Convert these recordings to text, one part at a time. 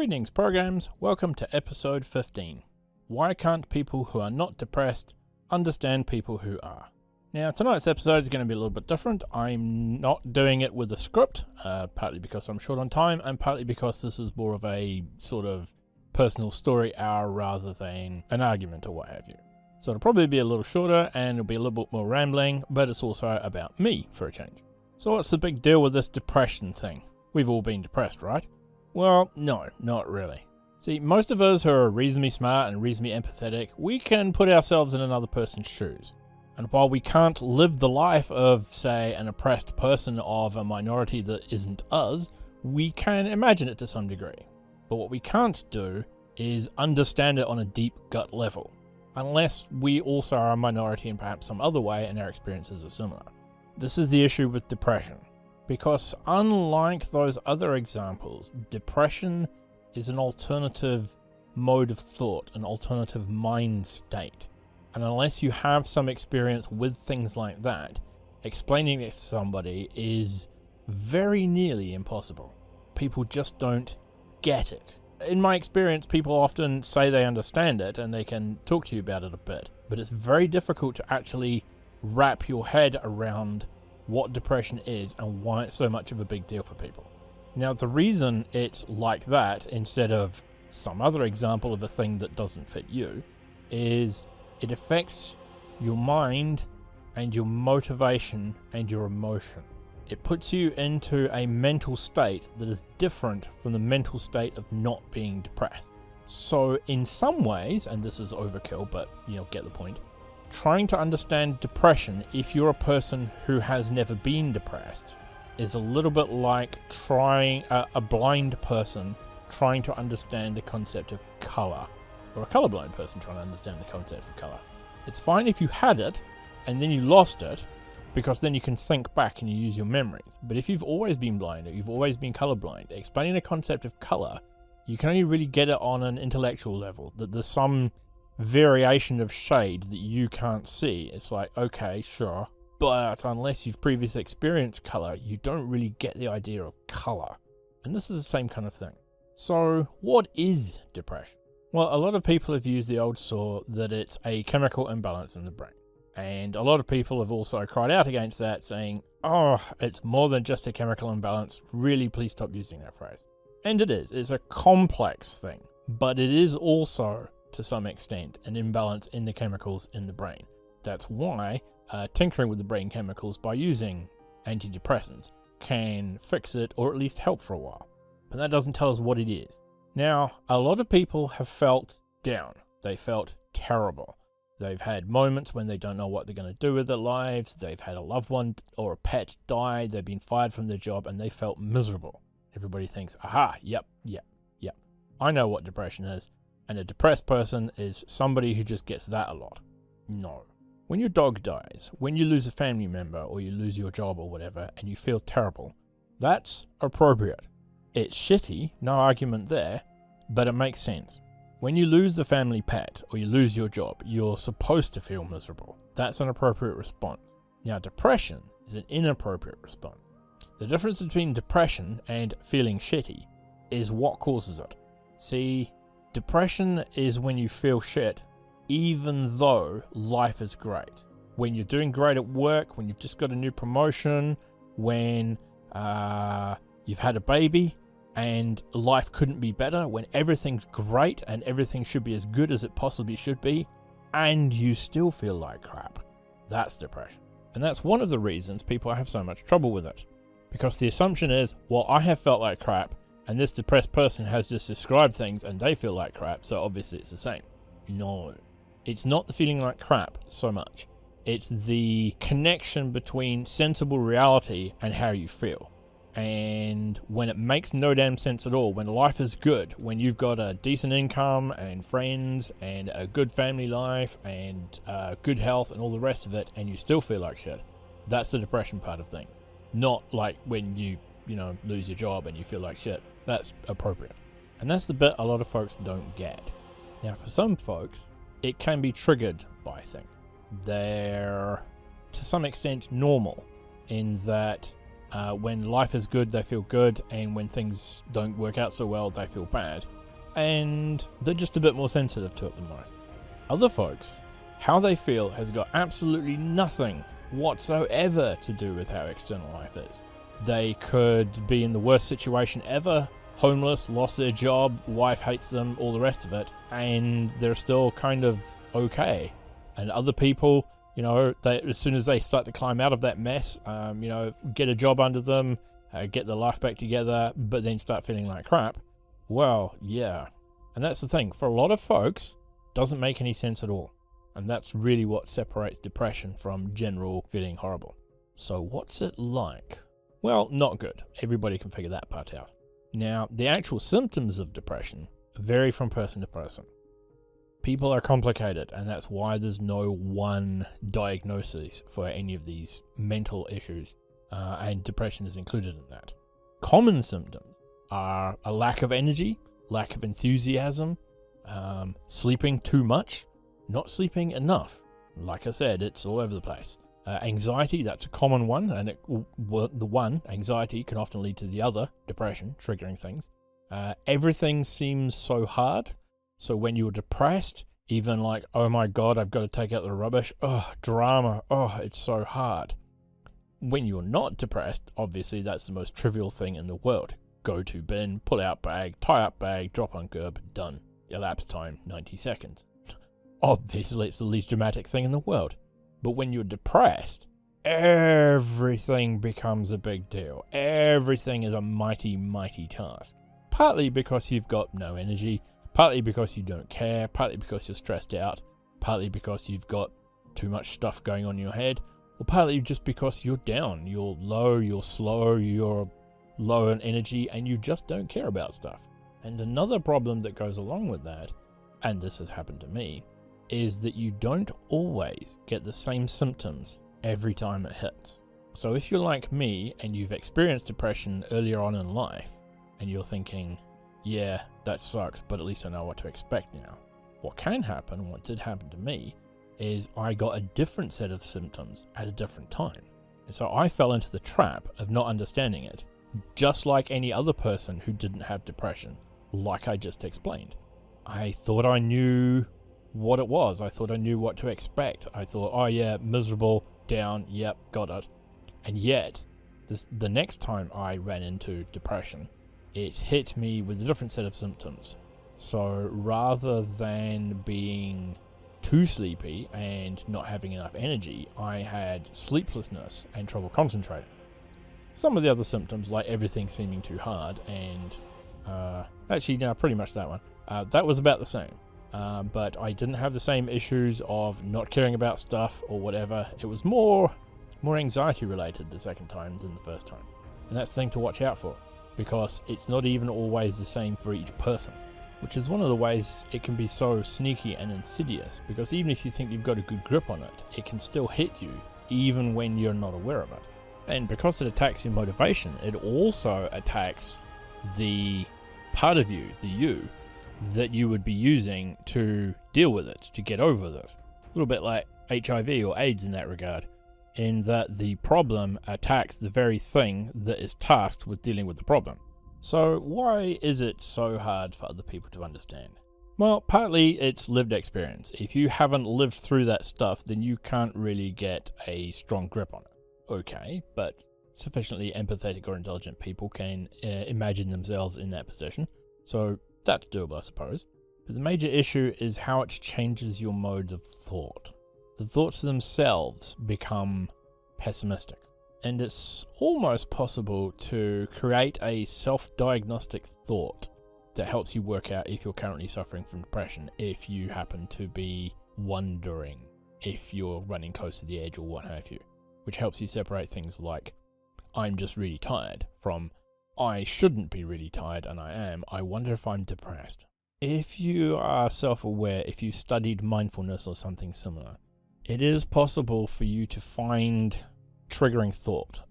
Greetings, programs. Welcome to episode 15. Why can't people who are not depressed understand people who are? Now, tonight's episode is going to be a little bit different. I'm not doing it with a script, partly because I'm short on time, and partly because this is more of a sort of personal story hour rather than an argument or what have you. So it'll probably be a little shorter, and it'll be a little bit more rambling, but it's also about me, for a change. So what's the big deal with this depression thing? We've all been depressed, right? Well, no, not really. See, most of us who are reasonably smart and reasonably empathetic, we can put ourselves in another person's shoes. And while we can't live the life of, say, an oppressed person of a minority that isn't us, we can imagine it to some degree. But what we can't do is understand it on a deep gut level, unless we also are a minority in perhaps some other way and our experiences are similar. This is the issue with depression. Because unlike those other examples, depression is an alternative mode of thought, an alternative mind state. And unless you have some experience with things like that, explaining it to somebody is very nearly impossible. People just don't get it. In my experience, people often say they understand it and they can talk to you about it a bit, but it's very difficult to actually wrap your head around what depression is and why it's so much of a big deal for people. Now, the reason it's like that instead of some other example of a thing that doesn't fit you is it affects your mind and your motivation and your emotion. It puts you into a mental state that is different from the mental state of not being depressed. So in some ways, and this is overkill, but you'll get the point, trying to understand depression if you're a person who has never been depressed is a little bit like trying a blind person trying to understand the concept of color, or a colorblind person trying to understand the concept of color. It's fine if you had it and then you lost it, because then you can think back and you use your memories. But if you've always been blind or you've always been colorblind, explaining the concept of color, you can only really get it on an intellectual level, that there's some variation of shade that you can't see. It's like, okay, sure, but unless you've previously experienced color, you don't really get the idea of color. And this is the same kind of thing. So what is depression? Well, a lot of people have used the old saw that it's a chemical imbalance in the brain. And a lot of people have also cried out against that, saying, oh, it's more than just a chemical imbalance. Really, please stop using that phrase. And it is. It's a complex thing. But it is also, to some extent, an imbalance in the chemicals in the brain. That's why tinkering with the brain chemicals by using antidepressants can fix it, or at least help for a while. But that doesn't tell us what it is. Now, a lot of people have felt down. They felt terrible. They've had moments when they don't know what they're going to do with their lives. They've had a loved one or a pet die. They've been fired from their job and they felt miserable. Everybody thinks, aha, yep. I know what depression is. And a depressed person is somebody who just gets that a lot. No. When your dog dies, when you lose a family member or you lose your job or whatever and you feel terrible, that's appropriate. It's shitty, no argument there, but it makes sense. When you lose the family pet or you lose your job, you're supposed to feel miserable. That's an appropriate response. Now, depression is an inappropriate response. The difference between depression and feeling shitty is what causes it. See, depression is when you feel shit even though life is great. When you're doing great at work, when you've just got a new promotion, when you've had a baby and life couldn't be better, when everything's great and everything should be as good as it possibly should be, and you still feel like crap. That's depression. And that's one of the reasons people have so much trouble with it. Because the assumption is, well, I have felt like crap, and this depressed person has just described things and they feel like crap, so obviously it's the same. No. It's not the feeling like crap so much. It's the connection between sensible reality and how you feel. And when it makes no damn sense at all, when life is good, when you've got a decent income and friends and a good family life and good health and all the rest of it, and you still feel like shit, that's the depression part of things. Not like when you lose your job and you feel like shit. That's appropriate. And that's the bit a lot of folks don't get. Now, for some folks, it can be triggered by things. They're, to some extent, normal in that When life is good, they feel good, and when things don't work out so well, they feel bad. And they're just a bit more sensitive to it than most. Other folks, how they feel has got absolutely nothing whatsoever to do with how external life is. They could be in the worst situation ever, homeless, lost their job, wife hates them, all the rest of it, and they're still kind of okay. And other people, as soon as they start to climb out of that mess, get a job under them, get their life back together, but then start feeling like crap. Well, yeah. And that's the thing. For a lot of folks, it doesn't make any sense at all. And that's really what separates depression from general feeling horrible. So what's it like? Well, not good. Everybody can figure that part out. Now, the actual symptoms of depression vary from person to person. People are complicated, and that's why there's no one diagnosis for any of these mental issues, and depression is included in that. Common symptoms are a lack of energy, lack of enthusiasm, sleeping too much, not sleeping enough. Like I said, it's all over the place. Anxiety, that's a common one, and the one, anxiety, can often lead to the other, depression, triggering things. Everything seems so hard. So when you're depressed, even like, oh my god, I've got to take out the rubbish, drama, it's so hard. When you're not depressed, obviously that's the most trivial thing in the world. Go to bin, pull out bag, tie up bag, drop on curb, done. Elapsed time, 90 seconds. Obviously it's the least dramatic thing in the world. But when you're depressed, everything becomes a big deal. Everything is a mighty, mighty task. Partly because you've got no energy, partly because you don't care, partly because you're stressed out, partly because you've got too much stuff going on in your head, or partly just because you're down, you're low, you're slow, you're low in energy, and you just don't care about stuff. And another problem that goes along with that, and this has happened to me, is that you don't always get the same symptoms every time it hits. So if you're like me and you've experienced depression earlier on in life, and you're thinking, yeah, that sucks, but at least I know what to expect now. What can happen, what did happen to me, is I got a different set of symptoms at a different time. And so I fell into the trap of not understanding it, just like any other person who didn't have depression, like I just explained. I thought I knew what it was. I thought I knew what to expect. I thought, oh yeah, miserable, down, yep, got it. And yet, the next time I ran into depression, it hit me with a different set of symptoms. So rather than being too sleepy and not having enough energy, I had sleeplessness and trouble concentrating. Some of the other symptoms, like everything seeming too hard, and pretty much that one, that was about the same. But I didn't have the same issues of not caring about stuff or whatever. It was more anxiety related the second time than the first time. And that's the thing to watch out for, because it's not even always the same for each person, which is one of the ways it can be so sneaky and insidious, because even if you think you've got a good grip on it, it can still hit you even when you're not aware of it. And because it attacks your motivation, it also attacks the part of you, the you, that you would be using to deal with it, to get over it. A little bit like HIV or AIDS in that regard, in that the problem attacks the very thing that is tasked with dealing with the problem. So why is it so hard for other people to understand? Well, partly it's lived experience. If you haven't lived through that stuff, then you can't really get a strong grip on it. Okay, but sufficiently empathetic or intelligent people can imagine themselves in that position. So that's doable, I suppose. But the major issue is how it changes your modes of thought. The thoughts themselves become pessimistic. And it's almost possible to create a self-diagnostic thought that helps you work out if you're currently suffering from depression, if you happen to be wondering if you're running close to the edge or what have you, which helps you separate things like, I'm just really tired, from I shouldn't be really tired and I am, I wonder if I'm depressed. If you are self-aware, if you studied mindfulness or something similar, it is possible for you to find triggering thought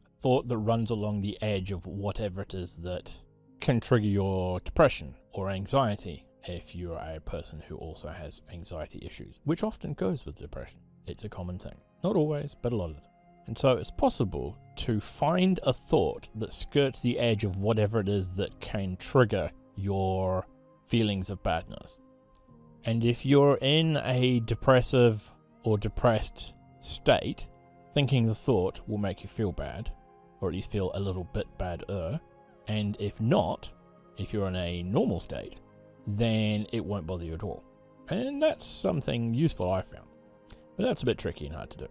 that runs along the edge of whatever it is that can trigger your depression or anxiety if you're a person who also has anxiety issues, which often goes with depression. It's a common thing. Not always, but a lot of it. And so it's possible to find a thought that skirts the edge of whatever it is that can trigger your feelings of badness. And if you're in a depressive or depressed state, thinking the thought will make you feel bad, or at least feel a little bit badder. And if not, if you're in a normal state, then it won't bother you at all. And that's something useful I found. But that's a bit tricky and hard to do.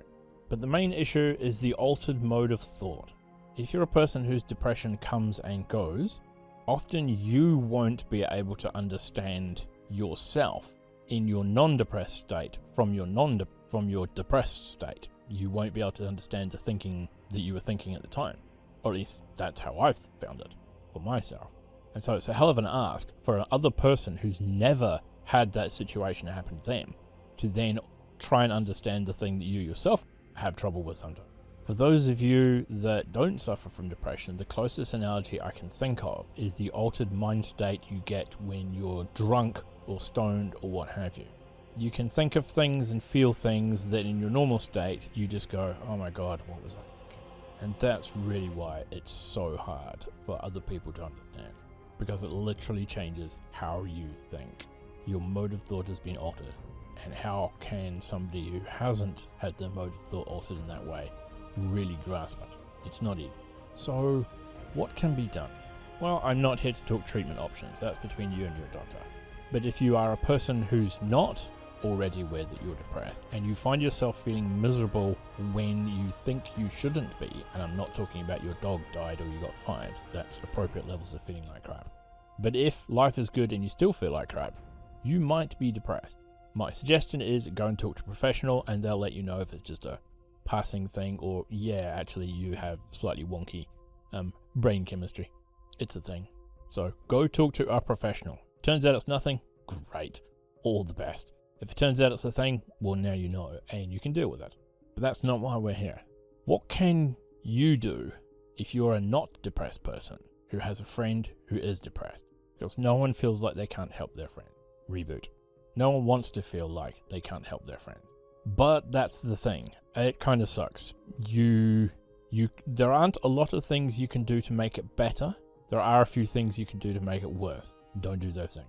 But the main issue is the altered mode of thought. If you're a person whose depression comes and goes, often you won't be able to understand yourself in your non-depressed state from your depressed state. You won't be able to understand the thinking that you were thinking at the time. Or at least that's how I've found it for myself. And so it's a hell of an ask for another person who's never had that situation happen to them to then try and understand the thing that you yourself have trouble with sometimes. For those of you that don't suffer from depression, the closest analogy I can think of is the altered mind state you get when you're drunk or stoned or what have you. You can think of things and feel things that in your normal state you just go, oh my god, what was that? And that's really why it's so hard for other people to understand, because it literally changes how you think. Your mode of thought has been altered, and how can somebody who hasn't had their mode of thought altered in that way really grasp it? It's not easy. So what can be done? Well, I'm not here to talk treatment options, that's between you and your doctor. But if you are a person who's not already aware that you're depressed and you find yourself feeling miserable when you think you shouldn't be, and I'm not talking about your dog died or you got fired, that's appropriate levels of feeling like crap. But if life is good and you still feel like crap, you might be depressed. My suggestion is go and talk to a professional and they'll let you know if it's just a passing thing or yeah, actually you have slightly wonky brain chemistry. It's a thing. So go talk to a professional. Turns out it's nothing, great, all the best. If it turns out it's a thing, well now you know and you can deal with it. But that's not why we're here. What can you do if you're a not depressed person who has a friend who is depressed? Because no one feels like they can't help their friend. Reboot. No one wants to feel like they can't help their friends. But that's the thing. It kind of sucks. There aren't a lot of things you can do to make it better. There are a few things you can do to make it worse. Don't do those things.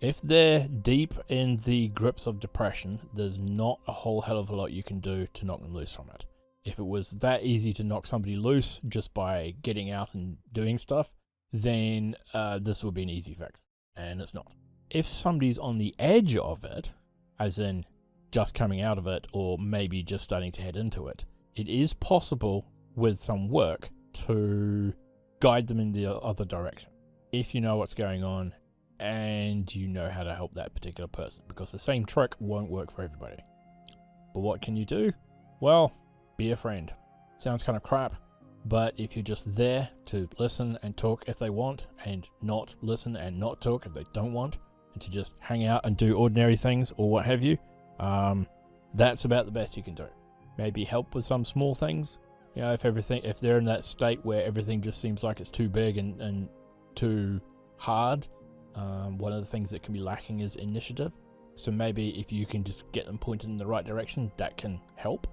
If they're deep in the grips of depression, there's not a whole hell of a lot you can do to knock them loose from it. If it was that easy to knock somebody loose just by getting out and doing stuff, then this would be an easy fix. And it's not. If somebody's on the edge of it, as in just coming out of it or maybe just starting to head into it, it is possible with some work to guide them in the other direction. If you know what's going on and you know how to help that particular person, because the same trick won't work for everybody. But what can you do? Well, be a friend. Sounds kind of crap, but if you're just there to listen and talk if they want, and not listen and not talk if they don't want, and to just hang out and do ordinary things or what have you, that's about the best you can do. Maybe help with some small things. You know, if they're in that state where everything just seems like it's too big and too hard, one of the things that can be lacking is initiative. So maybe if you can just get them pointed in the right direction, that can help,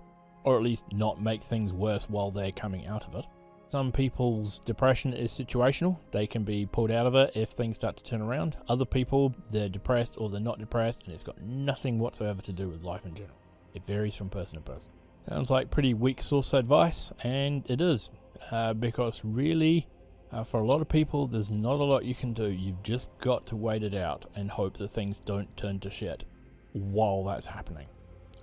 or at least not make things worse while they're coming out of it. Some people's depression is situational. They can be pulled out of it if things start to turn around. Other people, they're depressed or they're not depressed, and it's got nothing whatsoever to do with life in general. It varies from person to person. Sounds like pretty weak source advice, and it is, because really, for a lot of people, there's not a lot you can do. You've just got to wait it out and hope that things don't turn to shit while that's happening,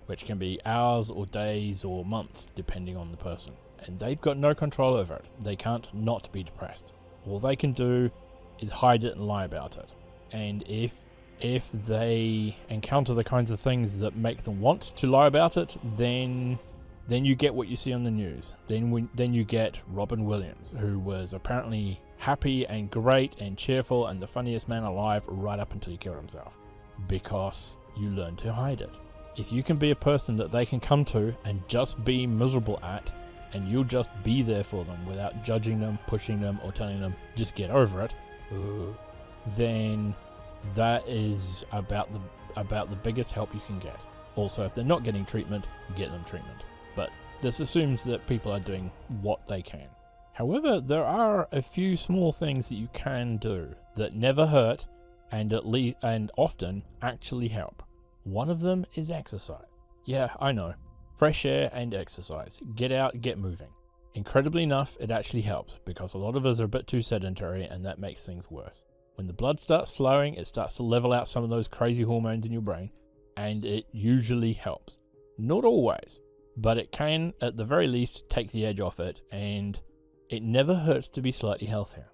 which can be hours or days or months, depending on the person. And they've got no control over it. They can't not be depressed. All they can do is hide it and lie about it. And if they encounter the kinds of things that make them want to lie about it, then you get what you see on the news. Then you get Robin Williams, who was apparently happy and great and cheerful and the funniest man alive right up until he killed himself. Because you learn to hide it. If you can be a person that they can come to and just be miserable at, and you'll just be there for them without judging them, pushing them, or telling them, just get over it, then that is about the biggest help you can get. Also, if they're not getting treatment, get them treatment. But This assumes that people are doing what they can. However, there are a few small things that you can do that never hurt and often actually help. One of them is exercise. Yeah, I know. Fresh air and exercise. Get out, get moving. Incredibly enough, it actually helps because a lot of us are a bit too sedentary and that makes things worse. When the blood starts flowing, it starts to level out some of those crazy hormones in your brain, and it usually helps. Not always, but it can, at the very least, take the edge off it, and it never hurts to be slightly healthier.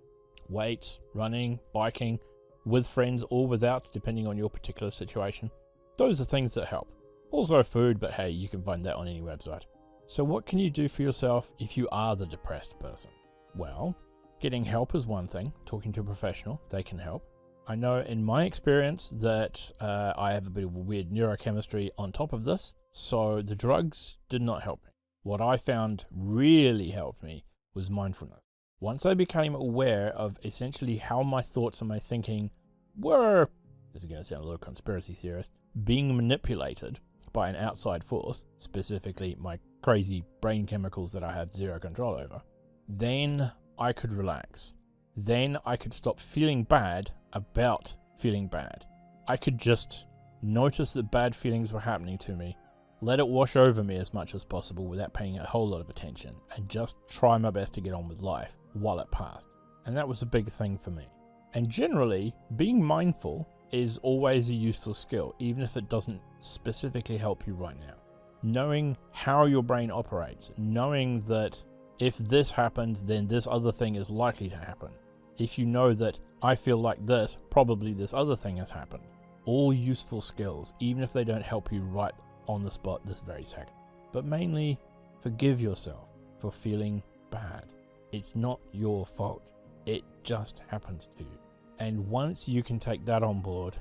Weights, running, biking, with friends or without, depending on your particular situation. Those are things that help. Also food, but hey, you can find that on any website. So what can you do for yourself if you are the depressed person? Well, getting help is one thing. Talking to a professional, they can help. I know in my experience that I have a bit of a weird neurochemistry on top of this, so the drugs did not help me. What I found really helped me was mindfulness. Once I became aware of essentially how my thoughts and my thinking were, this is going to sound a little conspiracy theorist, being manipulated by an outside force, specifically my crazy brain chemicals that I have zero control over, then I could relax. Then I could stop feeling bad about feeling bad. I could just notice that bad feelings were happening to me, let it wash over me as much as possible without paying a whole lot of attention, and just try my best to get on with life while it passed. And that was a big thing for me. And generally, being mindful is always a useful skill, even if it doesn't specifically help you right now. Knowing how your brain operates, knowing that if this happens, then this other thing is likely to happen. If you know that I feel like this, probably this other thing has happened. All useful skills, even if they don't help you right on the spot this very second. But mainly, forgive yourself for feeling bad. It's not your fault. It just happens to you. And once you can take that on board,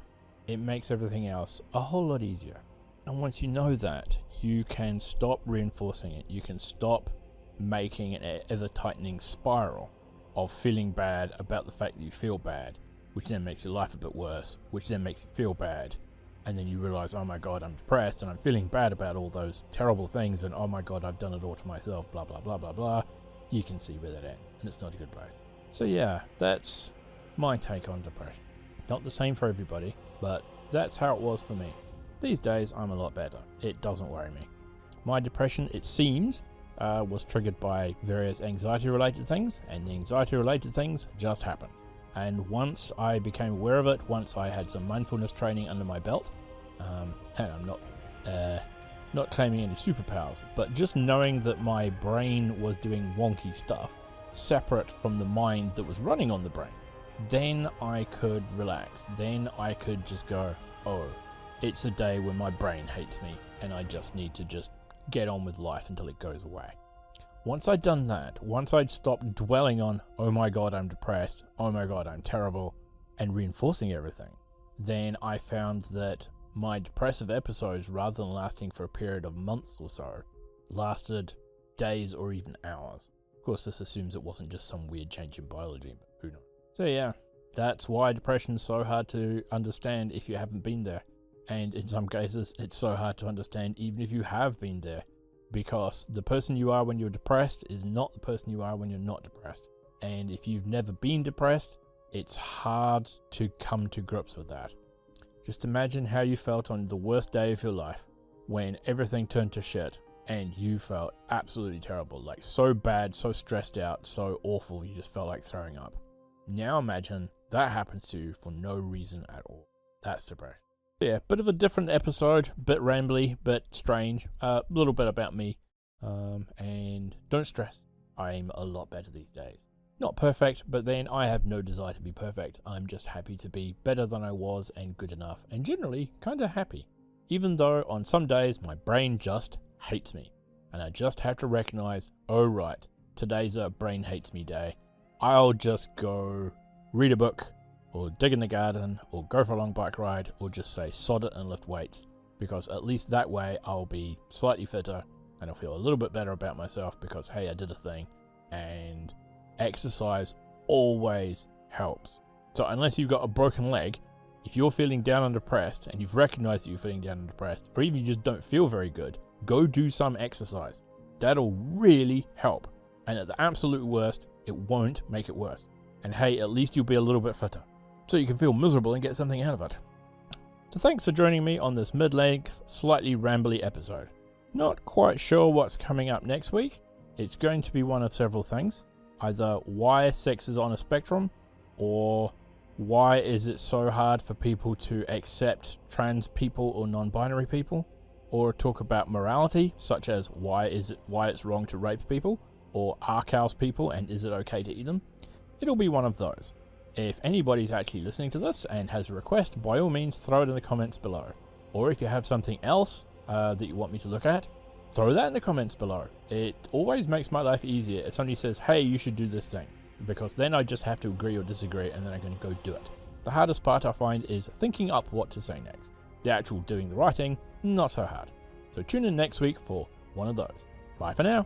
it makes everything else a whole lot easier. And once you know that, you can stop reinforcing it. You can stop making an ever-tightening spiral of feeling bad about the fact that you feel bad, which then makes your life a bit worse, which then makes you feel bad. And then you realize, oh my god, I'm depressed and I'm feeling bad about all those terrible things, and oh my god, I've done it all to myself, blah, blah, blah, blah, blah. You can see where that ends, and it's not a good place. So yeah, that's my take on depression. Not the same for everybody, but that's how it was for me. These days, I'm a lot better. It doesn't worry me. My depression, it seems, was triggered by various anxiety-related things, and the anxiety-related things just happened. And once I became aware of it, once I had some mindfulness training under my belt, and I'm not claiming any superpowers, but just knowing that my brain was doing wonky stuff, separate from the mind that was running on the brain, then I could relax. Then I could just go, oh, it's a day when my brain hates me, and I just need to just get on with life until it goes away. Once I'd done that, once I'd stopped dwelling on, oh my god, I'm depressed, oh my god, I'm terrible, and reinforcing everything, then I found that my depressive episodes, rather than lasting for a period of months or so, lasted days or even hours. Of course, this assumes it wasn't just some weird change in biology, but who knows. So yeah, that's why depression's so hard to understand if you haven't been there. And in some cases, it's so hard to understand even if you have been there. Because the person you are when you're depressed is not the person you are when you're not depressed. And if you've never been depressed, it's hard to come to grips with that. Just imagine how you felt on the worst day of your life, when everything turned to shit, and you felt absolutely terrible. Like so bad, so stressed out, so awful, you just felt like throwing up. Now imagine that happens to you for no reason at all. That's depression. Yeah, bit of a different episode, bit rambly, bit strange, a little bit about me, and don't stress, I'm a lot better these days. Not perfect, but then I have no desire to be perfect. I'm just happy to be better than I was and good enough, and generally kinda happy. Even though on some days my brain just hates me, and I just have to recognize, oh right, today's a brain hates me day. I'll just go read a book, or dig in the garden, or go for a long bike ride, or just say sod it and lift weights, because at least that way I'll be slightly fitter, and I'll feel a little bit better about myself because hey, I did a thing. And exercise always helps. So unless you've got a broken leg, if you're feeling down and depressed, and you've recognized that you're feeling down and depressed, or even you just don't feel very good, go do some exercise. That'll really help. And at the absolute worst, it won't make it worse. And hey, at least you'll be a little bit fitter. So you can feel miserable and get something out of it. So thanks for joining me on this mid-length, slightly rambly episode. Not quite sure what's coming up next week. It's going to be one of several things. Either why sex is on a spectrum, or why is it so hard for people to accept trans people or non-binary people, or talk about morality, such as why it's wrong to rape people, or are cows people and is it okay to eat them. It'll be one of those. If anybody's actually listening to this and has a request, by all means throw it in the comments below. Or if you have something else that you want me to look at, throw that in the comments below. It always makes my life easier. It only says, hey, you should do this thing. Because then I just have to agree or disagree and then I can go do it. The hardest part I find is thinking up what to say next. The actual doing the writing, not so hard. So tune in next week for one of those. Bye for now.